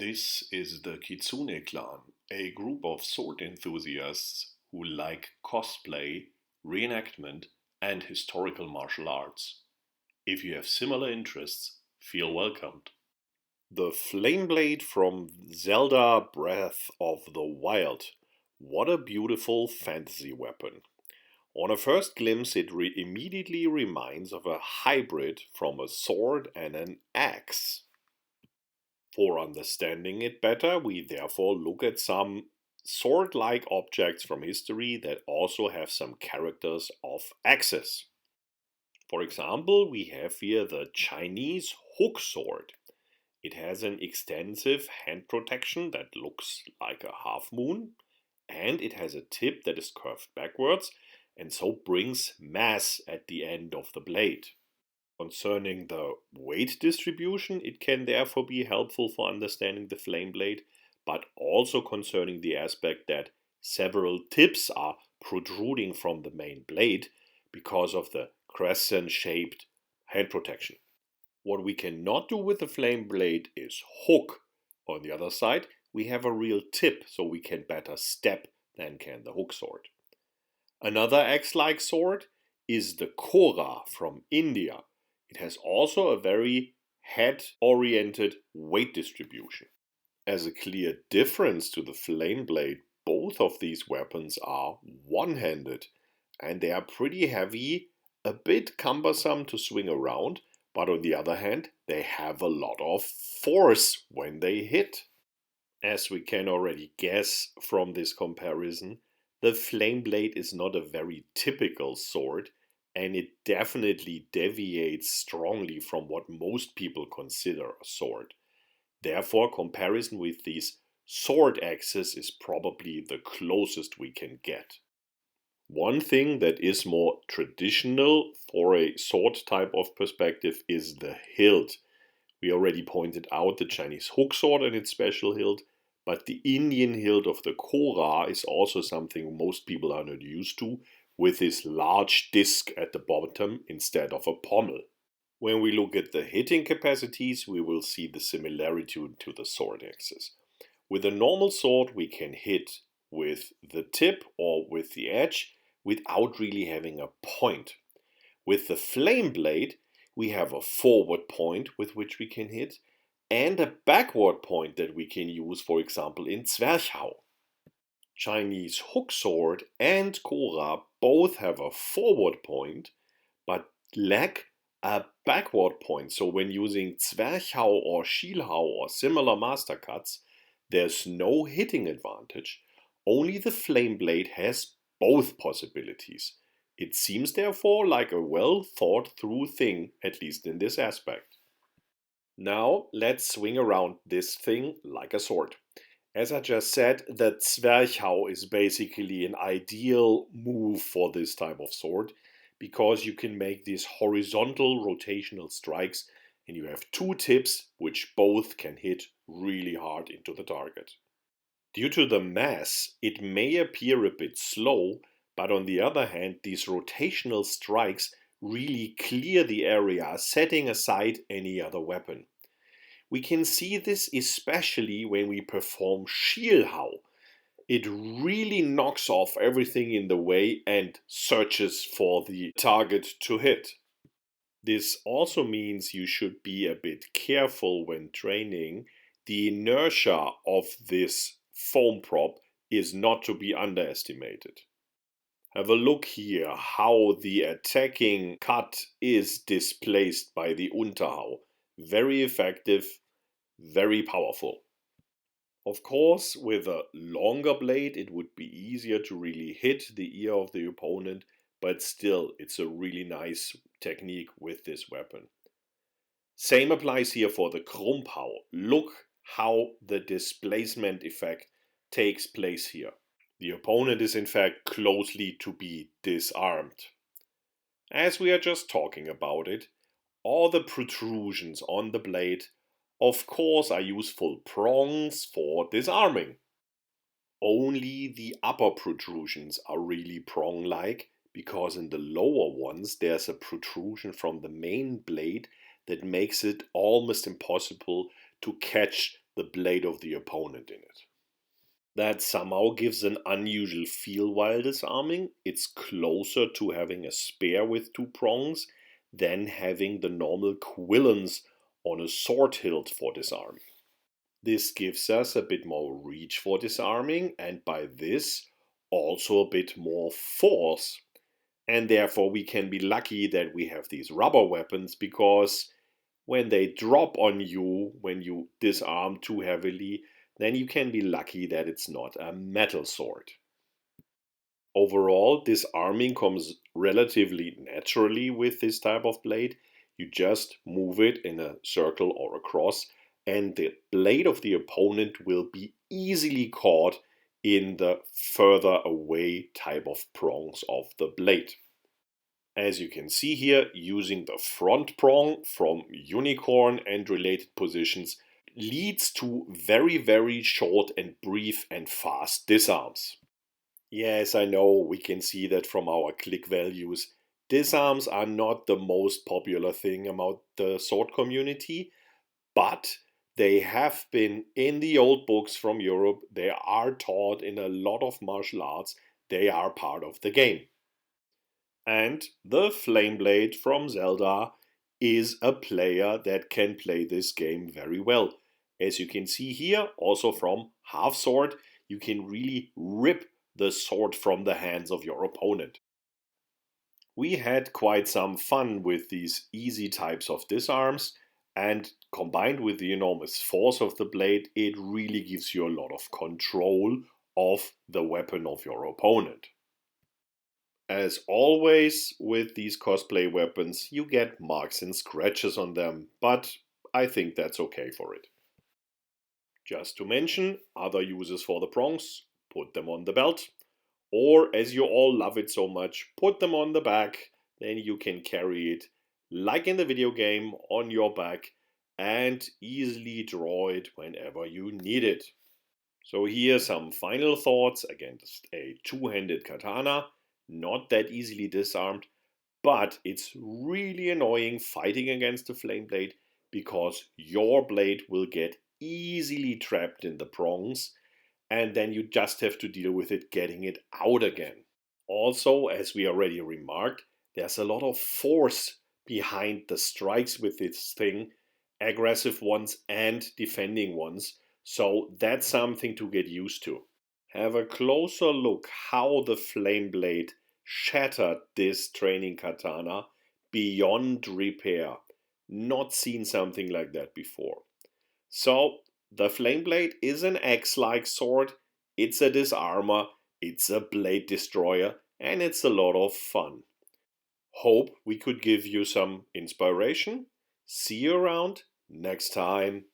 This is the Kitsune clan, a group of sword enthusiasts who like cosplay, reenactment, and historical martial arts. If you have similar interests, feel welcomed. The Flameblade from Zelda Breath of the Wild. What a beautiful fantasy weapon. On a first glimpse, it immediately reminds of a hybrid from a sword and an axe. For understanding it better, we therefore look at some sword-like objects from history that also have some characters of axes. For example, we have here the Chinese hook sword. It has an extensive hand protection that looks like a half moon, and it has a tip that is curved backwards and so brings mass at the end of the blade. Concerning the weight distribution, it can therefore be helpful for understanding the flame blade, but also concerning the aspect that several tips are protruding from the main blade because of the crescent-shaped hand protection. What we cannot do with the flame blade is hook. On the other side, we have a real tip, so we can better step than can the hook sword. Another axe-like sword is the Kora from India. It has also a very head-oriented weight distribution. As a clear difference to the flame blade, both of these weapons are one-handed, and they are pretty heavy, a bit cumbersome to swing around, but on the other hand, they have a lot of force when they hit. As we can already guess from this comparison, the flame blade is not a very typical sword, and it definitely deviates strongly from what most people consider a sword. Therefore, comparison with these sword axes is probably the closest we can get. One thing that is more traditional for a sword type of perspective is the hilt. We already pointed out the Chinese hook sword and its special hilt, but the Indian hilt of the Kora is also something most people are not used to, with this large disc at the bottom instead of a pommel. When we look at the hitting capacities, we will see the similarity to the sword axes. With a normal sword, we can hit with the tip or with the edge without really having a point. With the flame blade, we have a forward point with which we can hit and a backward point that we can use, for example, in Zwerchhau. Chinese hook sword and Kora both have a forward point, but lack a backward point. So when using Zwerchhau or Schielhau or similar master cuts, there's no hitting advantage. Only the flame blade has both possibilities. It seems therefore like a well thought through thing, at least in this aspect. Now let's swing around this thing like a sword. As I just said, the Zwerchhau is basically an ideal move for this type of sword because you can make these horizontal rotational strikes and you have two tips which both can hit really hard into the target. Due to the mass, it may appear a bit slow, but on the other hand, these rotational strikes really clear the area, setting aside any other weapon. We can see this especially when we perform Schielhau. It really knocks off everything in the way and searches for the target to hit. This also means you should be a bit careful when training. The inertia of this foam prop is not to be underestimated. Have a look here how the attacking cut is displaced by the Unterhau. Very effective, very powerful. Of course, with a longer blade, it would be easier to really hit the ear of the opponent, but still, it's a really nice technique with this weapon. Same applies here for the Krumpau. Look how the displacement effect takes place here. The opponent is in fact closely to be disarmed. As we are just talking about it, all the protrusions on the blade of course are useful prongs for disarming. Only the upper protrusions are really prong-like, because in the lower ones there's a protrusion from the main blade that makes it almost impossible to catch the blade of the opponent in it. That somehow gives an unusual feel while disarming. It's closer to having a spear with two prongs than having the normal quillons on a sword hilt for disarming. This gives us a bit more reach for disarming, and by this also a bit more force. And therefore we can be lucky that we have these rubber weapons, because when they drop on you when you disarm too heavily, then you can be lucky that it's not a metal sword. Overall, disarming comes relatively naturally with this type of blade. You just move it in a circle or a cross, and the blade of the opponent will be easily caught in the further away type of prongs of the blade. As you can see here, using the front prong from unicorn and related positions leads to very, very short and brief and fast disarms. Yes, I know, we can see that from our click values. Disarms are not the most popular thing about the sword community, but they have been in the old books from Europe. They are taught in a lot of martial arts. They are part of the game. And the Flameblade from Zelda is a player that can play this game very well. As you can see here, also from half sword, you can really rip the sword from the hands of your opponent. We had quite some fun with these easy types of disarms, and combined with the enormous force of the blade, it really gives you a lot of control of the weapon of your opponent. As always with these cosplay weapons, you get marks and scratches on them, but I think that's okay for it. Just to mention other uses for the prongs: put them on the belt, or as you all love it so much, put them on the back, then you can carry it, like in the video game, on your back and easily draw it whenever you need it. So here some final thoughts against a two-handed katana. Not that easily disarmed, but it's really annoying fighting against the flame blade, because your blade will get easily trapped in the prongs, and then you just have to deal with it getting it out again. Also, as we already remarked, there's a lot of force behind the strikes with this thing, aggressive ones and defending ones, so that's something to get used to. Have a closer look how the flame blade shattered this training katana beyond repair. Not seen something like that before. So, the flame blade is an axe-like sword, it's a disarmer, it's a blade destroyer, and it's a lot of fun. Hope we could give you some inspiration. See you around next time.